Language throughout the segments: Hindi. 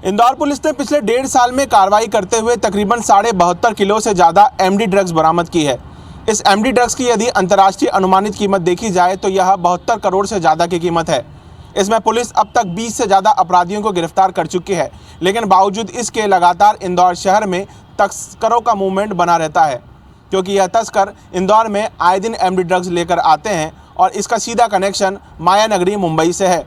इंदौर पुलिस ने पिछले 1.5 साल में कार्रवाई करते हुए तकरीबन 72.5 किलो से ज़्यादा एमडी ड्रग्स बरामद की है। इस एमडी ड्रग्स की यदि अंतर्राष्ट्रीय अनुमानित कीमत देखी जाए तो यह 72 करोड़ से ज़्यादा की कीमत है। इसमें पुलिस अब तक 20 से ज़्यादा अपराधियों को गिरफ्तार कर चुकी है, लेकिन बावजूद इसके लगातार इंदौर शहर में तस्करों का मूवमेंट बना रहता है, क्योंकि यह तस्कर इंदौर में आए दिन एमडी ड्रग्स लेकर आते हैं और इसका सीधा कनेक्शन माया नगरी मुंबई से है।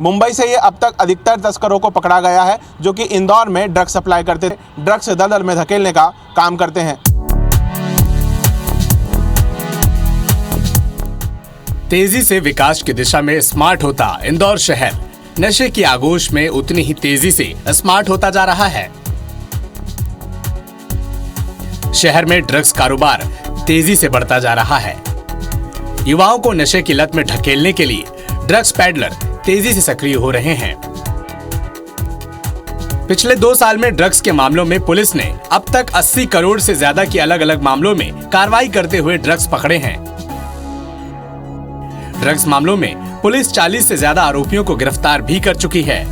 मुंबई से ये अब तक अधिकतर तस्करों को पकड़ा गया है जो कि इंदौर में ड्रग्स सप्लाई करते ड्रग्स दलदल में धकेलने का काम करते हैं। तेजी से विकास की दिशा में स्मार्ट होता इंदौर शहर नशे की आगोश में उतनी ही तेजी से स्मार्ट होता जा रहा है। शहर में ड्रग्स कारोबार तेजी से बढ़ता जा रहा है। युवाओं को नशे की लत में ढकेलने के लिए ड्रग्स पैडलर तेजी से सक्रिय हो रहे हैं। पिछले 2 साल में ड्रग्स के मामलों में पुलिस ने अब तक 80 करोड़ से ज्यादा के अलग अलग मामलों में कार्रवाई करते हुए ड्रग्स पकड़े हैं। ड्रग्स मामलों में पुलिस 40 से ज्यादा आरोपियों को गिरफ्तार भी कर चुकी है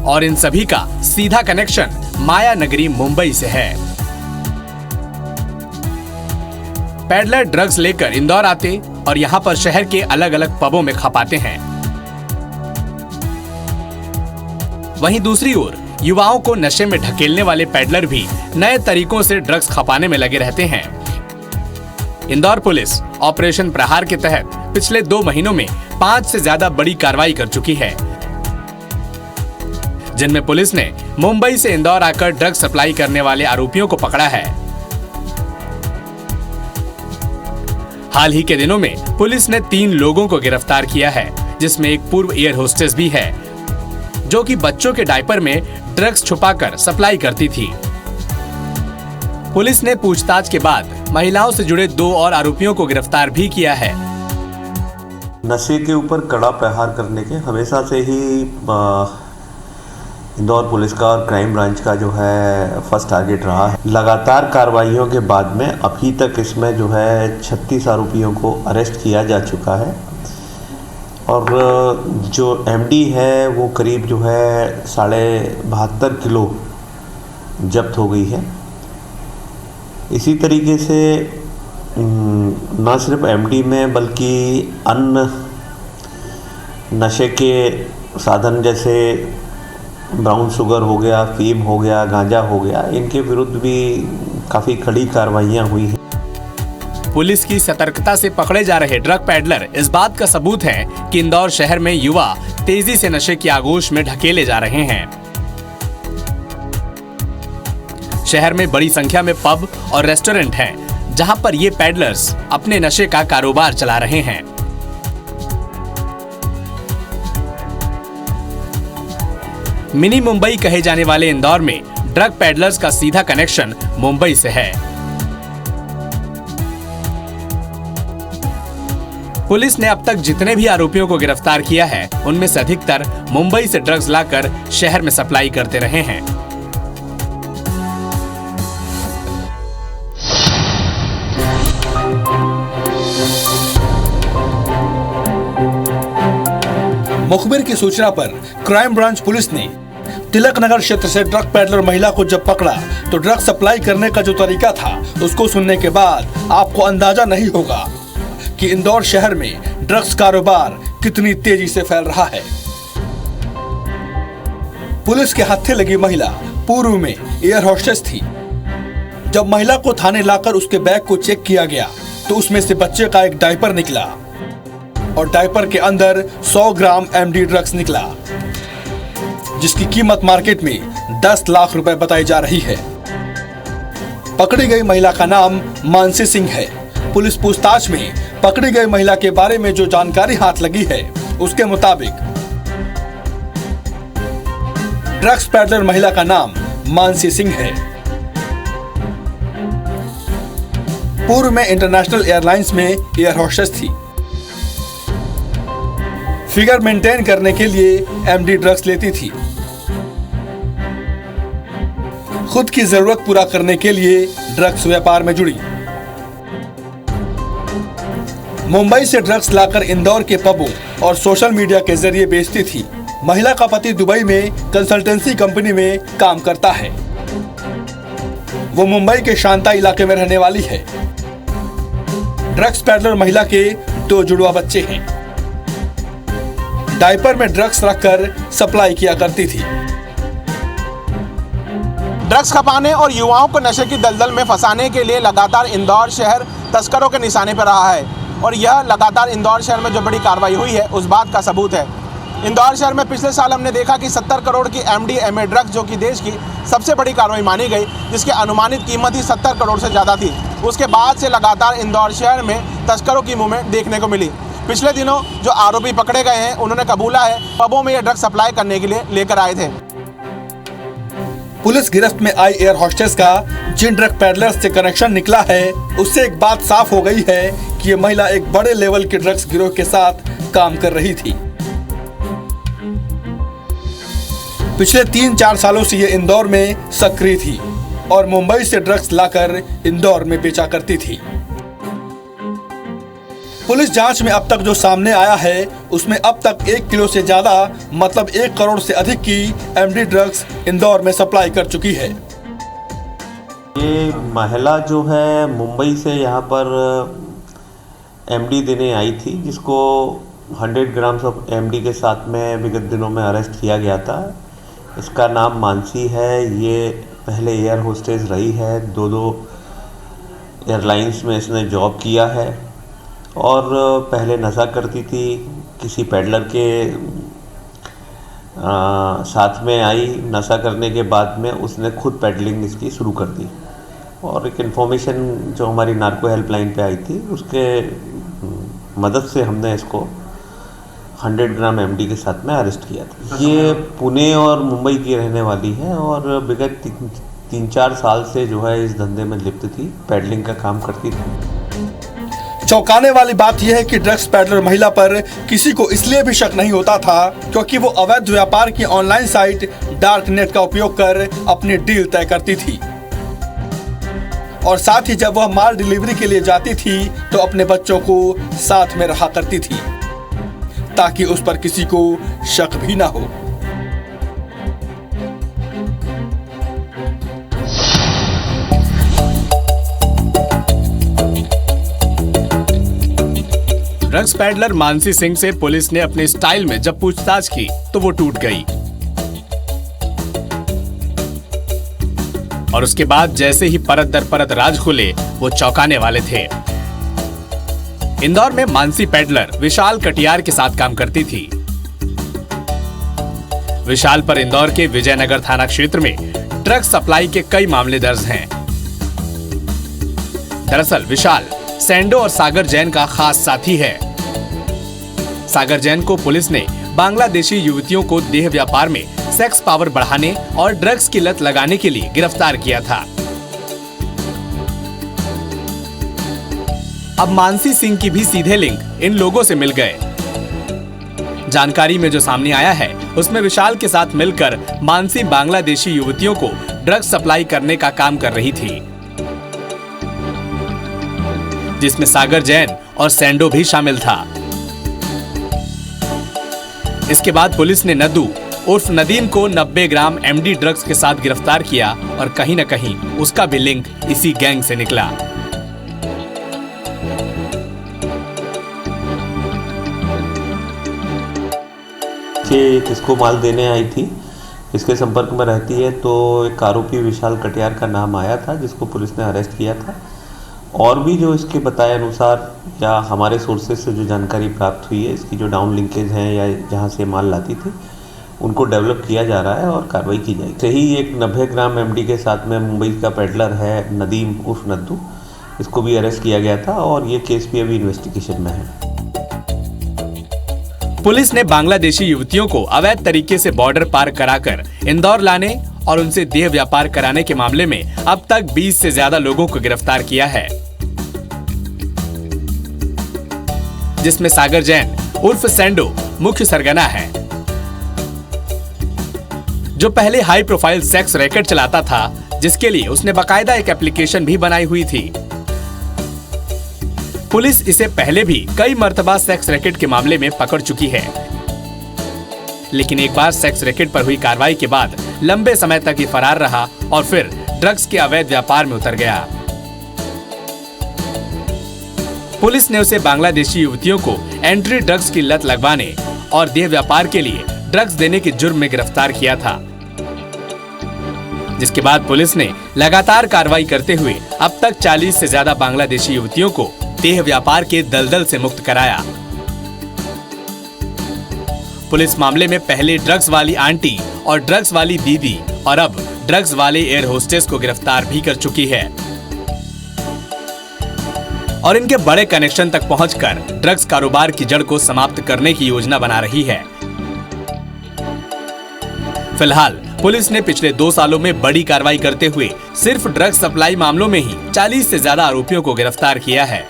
और इन सभी का सीधा कनेक्शन माया नगरी मुंबई से है। पैडलर ड्रग्स लेकर इंदौर आते और यहां पर शहर के अलग अलग पबों में खपाते हैं। वहीं दूसरी ओर युवाओं को नशे में ढकेलने वाले पैडलर भी नए तरीकों से ड्रग्स खपाने में लगे रहते हैं। इंदौर पुलिस ऑपरेशन प्रहार के तहत पिछले 2 महीनों में 5 से ज्यादा बड़ी कार्रवाई कर चुकी है, जिनमें पुलिस ने मुंबई से इंदौर आकर ड्रग्स सप्लाई करने वाले आरोपियों को पकड़ा है। हाल ही के दिनों में पुलिस ने 3 लोगों को गिरफ्तार किया है, जिसमें एक पूर्व एयर होस्टेस भी है जो कि बच्चों के डायपर में ड्रग्स छुपाकर सप्लाई करती थी। पुलिस ने पूछताछ के बाद महिलाओं से जुड़े 2 और आरोपियों को गिरफ्तार भी किया है। नशे के ऊपर कड़ा प्रहार करने के हमेशा से ही इंदौर पुलिस का और क्राइम ब्रांच का जो है फर्स्ट टारगेट रहा है। लगातार कार्रवाइयों के बाद में अभी तक इसमें जो है 36 आरोपियों को अरेस्ट किया जा चुका है और जो एमडी है वो करीब जो है 72.5 किलो जब्त हो गई है। इसी तरीके से न सिर्फ एमडी में बल्कि अन्य नशे के साधन जैसे ब्राउन शुगर हो गया, फीम हो गया, गांजा हो गया, इनके विरुद्ध भी काफ़ी कड़ी कार्रवाइयाँ हुई हैं। पुलिस की सतर्कता से पकड़े जा रहे ड्रग पैडलर इस बात का सबूत है कि इंदौर शहर में युवा तेजी से नशे की आगोश में ढकेले जा रहे हैं। शहर में बड़ी संख्या में पब और रेस्टोरेंट हैं, जहां पर ये पैडलर्स अपने नशे का कारोबार चला रहे हैं। मिनी मुंबई कहे जाने वाले इंदौर में ड्रग पैडलर्स का सीधा कनेक्शन मुंबई से है। पुलिस ने अब तक जितने भी आरोपियों को गिरफ्तार किया है, उनमें से अधिकतर मुंबई से ड्रग्स लाकर शहर में सप्लाई करते रहे हैं। मुखबिर की सूचना पर क्राइम ब्रांच पुलिस ने तिलक नगर क्षेत्र से ड्रग पैडलर महिला को जब पकड़ा तो ड्रग सप्लाई करने का जो तरीका था उसको सुनने के बाद आपको अंदाजा नहीं होगा कि इंदौर शहर में ड्रग्स कारोबार कितनी तेजी से फैल रहा है। पुलिस के हाथे लगी महिला पूर्व में एयर होस्टेस थी। जब महिला को थाने लाकर उसके बैग को चेक किया गया तो उसमें से बच्चे का एक डायपर निकला और डायपर के अंदर 100 ग्राम एमडी ड्रग्स निकला, जिसकी कीमत मार्केट में 10 लाख रुपए बताई जा रही है। पकड़ी गई महिला का नाम मानसी सिंह है। पुलिस पूछताछ में पकड़ी गई महिला के बारे में जो जानकारी हाथ लगी है, उसके मुताबिक ड्रग्स पैडलर महिला का नाम मानसी सिंह है। पूर्व में इंटरनेशनल एयरलाइंस में एयर होस्टेस थी। फिगर मेंटेन करने के लिए एमडी ड्रग्स लेती थी। खुद की जरूरत पूरा करने के लिए ड्रग्स व्यापार में जुड़ी। मुंबई से ड्रग्स लाकर इंदौर के पबों और सोशल मीडिया के जरिए बेचती थी। महिला का पति दुबई में कंसल्टेंसी कंपनी में काम करता है। वो मुंबई के शांता इलाके में रहने वाली है। ड्रग्स पैडलर महिला के 2 जुड़वा बच्चे हैं। डायपर में ड्रग्स रखकर सप्लाई किया करती थी। ड्रग्स खपाने और युवाओं को नशे की दलदल में फंसाने के लिए लगातार इंदौर शहर तस्करों के निशाने पर रहा है और यह लगातार इंदौर शहर में जो बड़ी कार्रवाई हुई है उस बात का सबूत है। इंदौर शहर में पिछले साल हमने देखा कि 70 करोड़ की MDMA ड्रग्स, जो कि देश की सबसे बड़ी कार्रवाई मानी गई, जिसकी अनुमानित कीमत ही 70 करोड़ से ज़्यादा थी। उसके बाद से लगातार इंदौर शहर में तस्करों की मूवमेंट देखने को मिली। पिछले दिनों जो आरोपी पकड़े गए हैं उन्होंने कबूला है पबों में ये ड्रग्स सप्लाई करने के लिए लेकर आए थे। पुलिस गिरफ्त में आई एयर होस्टेस का जिन ड्रग पैडलर्स से कनेक्शन निकला है उससे एक बात साफ हो गई है कि ये महिला एक बड़े लेवल के ड्रग्स गिरोह के साथ काम कर रही थी। पिछले 3-4 सालों से ये इंदौर में सक्रिय थी और मुंबई से ड्रग्स लाकर इंदौर में बेचा करती थी। पुलिस जांच में अब तक जो सामने आया है उसमें अब तक 1 किलो से ज्यादा मतलब 1 करोड़ से अधिक की MD ड्रग्स इंदौर में सप्लाई कर चुकी है। ये महिला जो है मुंबई से यहाँ पर MD देने आई थी, जिसको 100 ग्राम्स ऑफ MD के साथ में विगत दिनों में अरेस्ट किया गया था। इसका नाम मानसी है। ये पहले एयर होस्टेस रही है, 2 एयरलाइंस में इसने जॉब किया है और पहले नशा करती थी। किसी पैडलर के साथ में आई, नशा करने के बाद में उसने खुद पैडलिंग इसकी शुरू कर दी और एक इन्फॉर्मेशन जो हमारी नार्को हेल्पलाइन पे आई थी उसके मदद से हमने इसको 100 ग्राम MD के साथ में अरेस्ट किया था। ये पुणे और मुंबई की रहने वाली है और विगत 3-4 साल से जो है इस धंधे में लिप्त थी, पैडलिंग का काम करती थी। चौंकाने वाली बात यह है कि ड्रग्स पैडलर महिला पर किसी को इसलिए भी शक नहीं होता था क्योंकि वो अवैध व्यापार की ऑनलाइन साइट डार्क नेट का उपयोग कर अपनी डील तय करती थी और साथ ही जब वह माल डिलीवरी के लिए जाती थी तो अपने बच्चों को साथ में रखा करती थी ताकि उस पर किसी को शक भी ना हो। ड्रग्स पैडलर मानसी सिंह से पुलिस ने अपने स्टाइल में जब पूछताछ की तो वो टूट गई और उसके बाद जैसे ही परत दर परत राज खुले वो चौंकाने वाले थे। इंदौर में मानसी पैडलर विशाल कटियार के साथ काम करती थी। विशाल पर इंदौर के विजयनगर थाना क्षेत्र में ड्रग्स सप्लाई के कई मामले दर्ज हैं। दरअसल विशाल सैंडो और सागर जैन का खास साथी है। सागर जैन को पुलिस ने बांग्लादेशी युवतियों को देह व्यापार में सेक्स पावर बढ़ाने और ड्रग्स की लत लगाने के लिए गिरफ्तार किया था। अब मानसी सिंह की भी सीधे लिंक इन लोगों से मिल गए। जानकारी में जो सामने आया है उसमें विशाल के साथ मिलकर मानसी बांग्लादेशी युवतियों को ड्रग्स सप्लाई करने का काम कर रही थी, जिसमें सागर जैन और सैंडो भी शामिल था। इसके बाद पुलिस ने नद्दू उर्फ नदीम को 90 ग्राम MD ड्रग्स के साथ गिरफ्तार किया और कहीं न कहीं उसका भी लिंक इसी गैंग से निकला। किसको माल देने आई थी, इसके संपर्क में रहती है, तो एक आरोपी विशाल कटियार का नाम आया था जिसको पुलिस ने अरेस्ट किया था। और भी जो इसके बताए अनुसार या हमारे सोर्सेज से जो जानकारी प्राप्त हुई है, इसकी जो डाउन लिंकेज हैं या जहां से माल लाती थी उनको डेवलप किया जा रहा है और कार्रवाई की जाएगी। सही एक 90 ग्राम MD के साथ में मुंबई का पेडलर है नदीम उर्फ नद्दू, इसको भी अरेस्ट किया गया था और ये केस भी अभी इन्वेस्टिगेशन में है। पुलिस ने बांग्लादेशी युवतियों को अवैध तरीके से बॉर्डर पार कराकर इंदौर लाने और उनसे देह व्यापार कराने के मामले में अब तक 20 से ज्यादा लोगों को गिरफ्तार किया है, जिसमें सागर जैन उर्फ सैंडो मुख्य सरगना है, जो पहले हाई प्रोफाइल सेक्स रैकेट चलाता था, जिसके लिए उसने बाकायदा एक एप्लीकेशन भी बनाई हुई थी। पुलिस इसे पहले भी कई मर्तबा सेक्स रैकेट के मामले में पकड़ चुकी है। लेकिन एक बार सेक्स रैकेट पर हुई कार्रवाई के बाद लंबे समय तक ये फरार रहा और फिर ड्रग्स के अवैध व्यापार में उतर गया। पुलिस ने उसे बांग्लादेशी युवतियों को एंट्री ड्रग्स की लत लगवाने और देह व्यापार के लिए ड्रग्स देने के जुर्म में गिरफ्तार किया था, जिसके बाद पुलिस ने लगातार कार्रवाई करते हुए अब तक 40 से ज्यादा बांग्लादेशी युवतियों को देह व्यापार के दलदल से मुक्त कराया। पुलिस मामले में पहले ड्रग्स वाली आंटी और ड्रग्स वाली दीदी और अब ड्रग्स वाले एयर होस्टेस को गिरफ्तार भी कर चुकी है और इनके बड़े कनेक्शन तक पहुंचकर ड्रग्स कारोबार की जड़ को समाप्त करने की योजना बना रही है। फिलहाल पुलिस ने पिछले 2 सालों में बड़ी कार्रवाई करते हुए सिर्फ ड्रग्स सप्लाई मामलों में ही 40 से ज्यादा आरोपियों को गिरफ्तार किया है।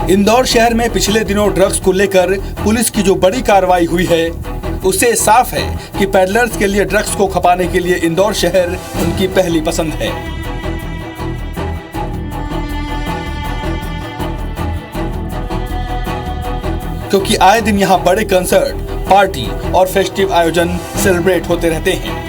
इंदौर शहर में पिछले दिनों ड्रग्स को लेकर पुलिस की जो बड़ी कार्रवाई हुई है, उससे साफ है कि पैडलर्स के लिए ड्रग्स को खपाने के लिए इंदौर शहर उनकी पहली पसंद है। क्योंकि आए दिन यहाँ बड़े कंसर्ट, पार्टी और फेस्टिव आयोजन सेलिब्रेट होते रहते हैं।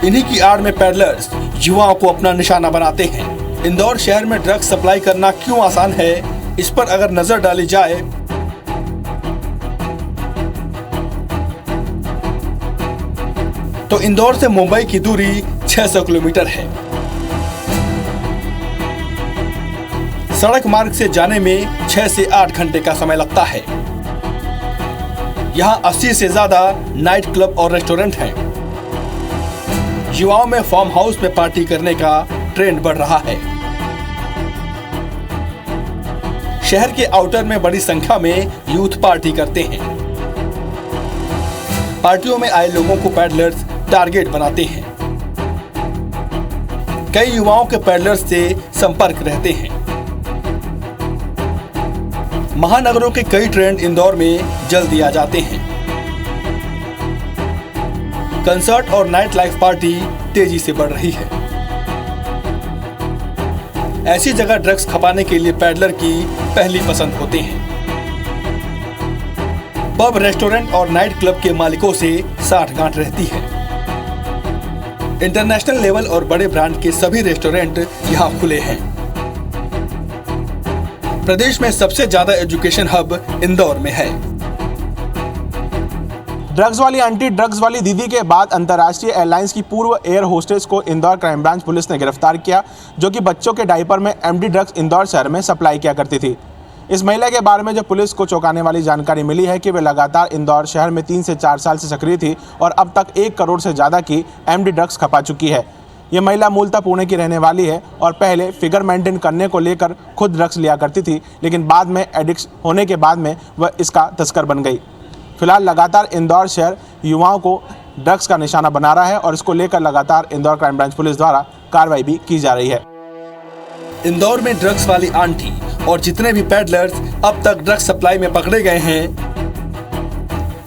इन्हीं की आड़ में पैडलर्स युवाओं को अपना निशाना बनाते हैं। इंदौर शहर में ड्रग्स सप्लाई करना क्यों आसान है, इस पर अगर नजर डाली जाए तो इंदौर से मुंबई की दूरी 600 किलोमीटर है। सड़क मार्ग से जाने में 6 से 8 घंटे का समय लगता है। यहाँ 80 से ज्यादा नाइट क्लब और रेस्टोरेंट हैं। युवाओं में फार्म हाउस में पार्टी करने का ट्रेंड बढ़ रहा है। शहर के आउटर में बड़ी संख्या में यूथ पार्टी करते हैं। पार्टियों में आए लोगों को पैडलर्स टारगेट बनाते हैं। कई युवाओं के पैडलर्स से संपर्क रहते हैं। महानगरों के कई ट्रेंड इंदौर में जल्दी आ जाते हैं। कंसर्ट और नाइट लाइफ पार्टी तेजी से बढ़ रही है। ऐसी जगह ड्रग्स खपाने के लिए पैडलर की पहली पसंद होते हैं। पब, रेस्टोरेंट और नाइट क्लब के मालिकों से साठगांठ रहती है। इंटरनेशनल लेवल और बड़े ब्रांड के सभी रेस्टोरेंट यहाँ खुले हैं। प्रदेश में सबसे ज्यादा एजुकेशन हब इंदौर में है। ड्रग्स वाली आंटी, ड्रग्स वाली दीदी के बाद अंतर्राष्ट्रीय एयरलाइंस की पूर्व एयर होस्टेस को इंदौर क्राइम ब्रांच पुलिस ने गिरफ्तार किया, जो कि बच्चों के डायपर में एमडी ड्रग्स इंदौर शहर में सप्लाई किया करती थी। इस महिला के बारे में जो पुलिस को चौंकाने वाली जानकारी मिली है कि वे लगातार इंदौर शहर में 3 से 4 साल से सक्रिय थी और अब तक 1 करोड़ से ज़्यादा की एमडी ड्रग्स खपा चुकी है। ये महिला मूलतः पुणे की रहने वाली है और पहले फिगर मेंटेन करने को लेकर खुद ड्रग्स लिया करती थी, लेकिन बाद में एडिक्ट होने के बाद में वह इसका तस्कर बन गई। फिलहाल लगातार इंदौर शहर युवाओं को ड्रग्स का निशाना बना रहा है और इसको लेकर लगातार इंदौर क्राइम ब्रांच पुलिस द्वारा कार्रवाई भी की जा रही है। इंदौर में ड्रग्स वाली आंटी और जितने भी पैडलर्स अब तक ड्रग्स सप्लाई में पकड़े गए हैं,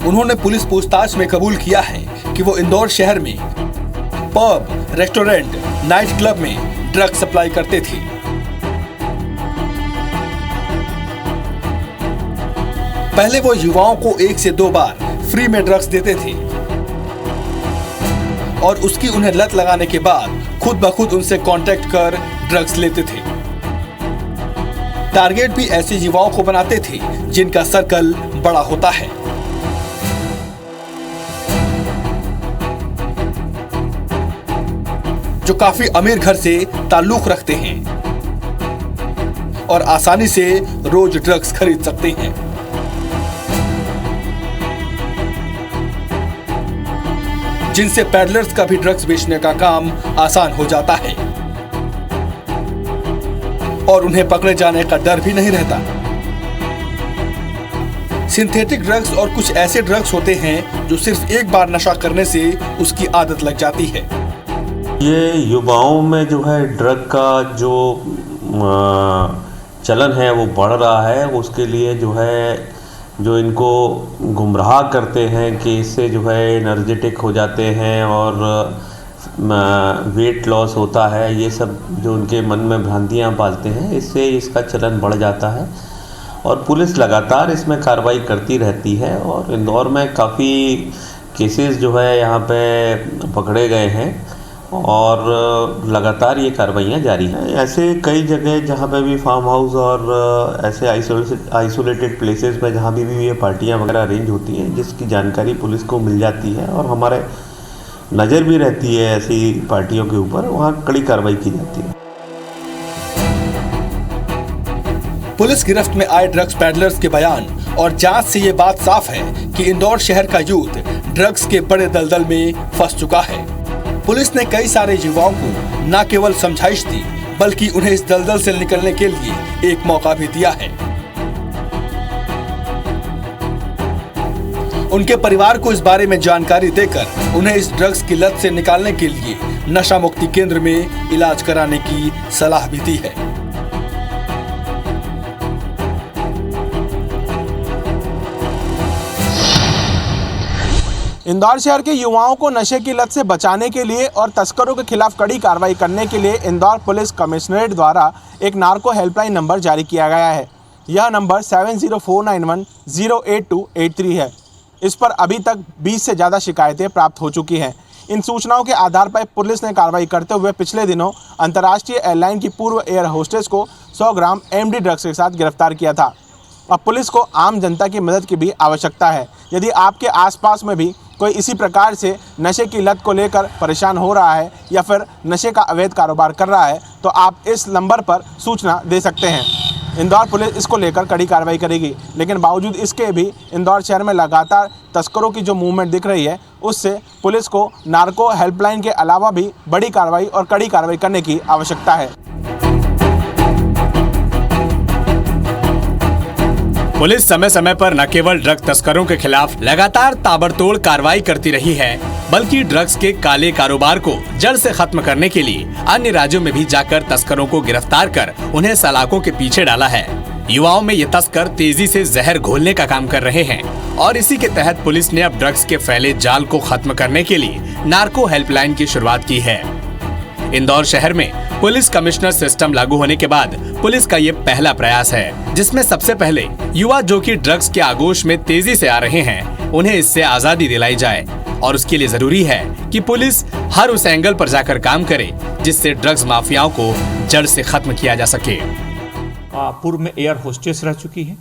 उन्होंने पुलिस पूछताछ में कबूल किया है कि वो इंदौर शहर में पब, रेस्टोरेंट, नाइट क्लब में ड्रग्स सप्लाई करते थे। पहले वो युवाओं को 1 से 2 बार फ्री में ड्रग्स देते थे और उसकी उन्हें लत लगाने के बाद खुद ब खुद उनसे कांटेक्ट कर ड्रग्स लेते थे। टारगेट भी ऐसे युवाओं को बनाते थे जिनका सर्कल बड़ा होता है। जो काफी अमीर घर से ताल्लुक रखते हैं और आसानी से रोज ड्रग्स खरीद सकते हैं। जिनसे पैडलर्स का भी ड्रग्स बेचने का काम आसान हो जाता है और उन्हें पकड़े जाने का डर भी नहीं रहता। सिंथेटिक ड्रग्स और कुछ ऐसे ड्रग्स होते हैं जो सिर्फ एक बार नशा करने से उसकी आदत लग जाती है। ये युवाओं में जो है ड्रग का जो चलन है वो बढ़ रहा है। उसके लिए जो है जो इनको गुमराह करते हैं कि इससे जो है एनर्जेटिक हो जाते हैं और वेट लॉस होता है, ये सब जो उनके मन में भ्रांतियाँ पालते हैं, इससे इसका चलन बढ़ जाता है और पुलिस लगातार इसमें कार्रवाई करती रहती है। और इंदौर में काफ़ी केसेस जो है यहाँ पे पकड़े गए हैं और लगातार ये कार्रवाइयाँ जारी हैं। ऐसे कई जगह जहाँ पे भी फार्म हाउस और ऐसे आइसोलेटेड प्लेसेस में जहाँ भी ये पार्टियाँ वगैरह अरेंज होती हैं, जिसकी जानकारी पुलिस को मिल जाती है और हमारे नज़र भी रहती है ऐसी पार्टियों के ऊपर, वहाँ कड़ी कार्रवाई की जाती है। पुलिस गिरफ्त में आए ड्रग्स पैडलर्स के बयान और जांच से ये बात साफ है कि इंदौर शहर का यूथ ड्रग्स के बड़े दलदल में फंस चुका है। पुलिस ने कई सारे युवाओं को न केवल समझाइश दी, बल्कि उन्हें इस दलदल से निकलने के लिए एक मौका भी दिया है। उनके परिवार को इस बारे में जानकारी देकर उन्हें इस ड्रग्स की लत से निकालने के लिए नशा मुक्ति केंद्र में इलाज कराने की सलाह भी दी है। इंदौर शहर के युवाओं को नशे की लत से बचाने के लिए और तस्करों के खिलाफ कड़ी कार्रवाई करने के लिए इंदौर पुलिस कमिश्नरेट द्वारा एक नार्को हेल्पलाइन नंबर जारी किया गया है। यह नंबर 7049108283 है। इस पर अभी तक 20 से ज़्यादा शिकायतें प्राप्त हो चुकी हैं। इन सूचनाओं के आधार पर पुलिस ने कार्रवाई करते हुए पिछले दिनों अंतर्राष्ट्रीय एयरलाइन की पूर्व एयर होस्टेस को 100 ग्राम MD ड्रग्स के साथ गिरफ्तार किया था। अब पुलिस को आम जनता की मदद की भी आवश्यकता है। यदि आपके आसपास में भी कोई इसी प्रकार से नशे की लत को लेकर परेशान हो रहा है या फिर नशे का अवैध कारोबार कर रहा है, तो आप इस नंबर पर सूचना दे सकते हैं। इंदौर पुलिस इसको लेकर कड़ी कार्रवाई करेगी, लेकिन बावजूद इसके भी इंदौर शहर में लगातार तस्करों की जो मूवमेंट दिख रही है, उससे पुलिस को नार्को हेल्पलाइन के अलावा भी बड़ी कार्रवाई और कड़ी कार्रवाई करने की आवश्यकता है। पुलिस समय समय पर न केवल ड्रग तस्करों के खिलाफ लगातार ताबड़तोड़ कार्रवाई करती रही है, बल्कि ड्रग्स के काले कारोबार को जड़ से खत्म करने के लिए अन्य राज्यों में भी जाकर तस्करों को गिरफ्तार कर उन्हें सलाखों के पीछे डाला है। युवाओं में ये तस्कर तेजी से जहर घोलने का काम कर रहे हैं और इसी के तहत पुलिस ने अब ड्रग्स के फैले जाल को खत्म करने के लिए नार्को हेल्पलाइन की शुरुआत की है। इंदौर शहर में पुलिस कमिश्नर सिस्टम लागू होने के बाद पुलिस का ये पहला प्रयास है, जिसमें सबसे पहले युवा जो कि ड्रग्स के आगोश में तेजी से आ रहे हैं, उन्हें इससे आजादी दिलाई जाए और उसके लिए जरूरी है कि पुलिस हर उस एंगल पर जाकर काम करे जिससे ड्रग्स माफियाओं को जड़ से खत्म किया जा सके। पूर्व में एयर होस्टेस रह चुकी है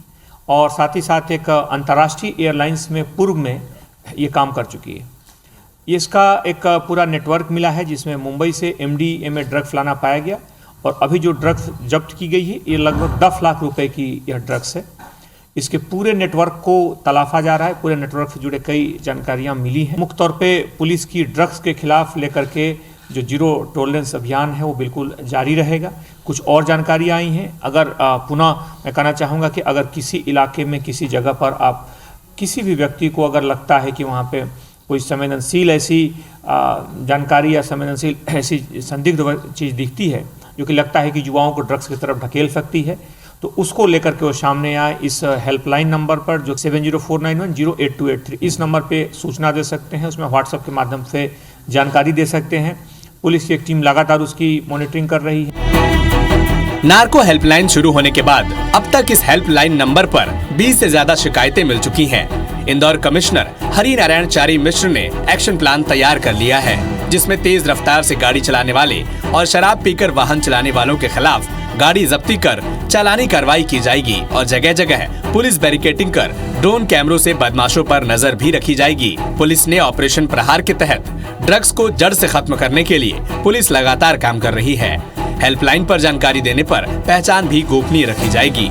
और साथ ही साथ एक अंतर्राष्ट्रीय एयरलाइंस में पूर्व में ये काम कर चुकी है। इसका एक पूरा नेटवर्क मिला है जिसमें मुंबई से MDMA ड्रग्स लाना पाया गया और अभी जो ड्रग्स जब्त की गई है ये लगभग 10 लाख रुपए की यह ड्रग्स है। इसके पूरे नेटवर्क को तलाशा जा रहा है। पूरे नेटवर्क से जुड़े कई जानकारियां मिली हैं। मुख्य तौर पे पुलिस की ड्रग्स के खिलाफ लेकर के जो जीरो टॉलरेंस अभियान है वो बिल्कुल जारी रहेगा। कुछ और जानकारी आई हैं। अगर पुनः मैं कहना चाहूँगा कि अगर किसी इलाके में किसी जगह पर आप किसी भी व्यक्ति को अगर लगता है कि वहाँ पे कोई संवेदनशील ऐसी जानकारी या संवेदनशील ऐसी संदिग्ध चीज़ दिखती है जो कि लगता है कि युवाओं को ड्रग्स की तरफ ढकेल सकती है, तो उसको लेकर के वो सामने आए। इस हेल्पलाइन नंबर पर जो 7049108283 इस नंबर पे सूचना दे सकते हैं। उसमें व्हाट्सएप के माध्यम से जानकारी दे सकते हैं। पुलिस की एक टीम लगातार उसकी मॉनिटरिंग कर रही है। नार्को हेल्पलाइन शुरू होने के बाद अब तक इस हेल्पलाइन नंबर पर 20 से ज्यादा शिकायतें मिल चुकी हैं। इंदौर कमिश्नर हरि नारायण चारी मिश्र ने एक्शन प्लान तैयार कर लिया है, जिसमें तेज रफ्तार से गाड़ी चलाने वाले और शराब पीकर वाहन चलाने वालों के खिलाफ गाड़ी जब्ती कर चालानी कार्रवाई की जाएगी और जगह जगह पुलिस बैरिकेडिंग कर ड्रोन कैमरों से बदमाशों पर नजर भी रखी जाएगी। पुलिस ने ऑपरेशन प्रहार के तहत ड्रग्स को जड़ से खत्म करने के लिए पुलिस लगातार काम कर रही है। हेल्पलाइन पर जानकारी देने पर पहचान भी गोपनीय रखी जाएगी।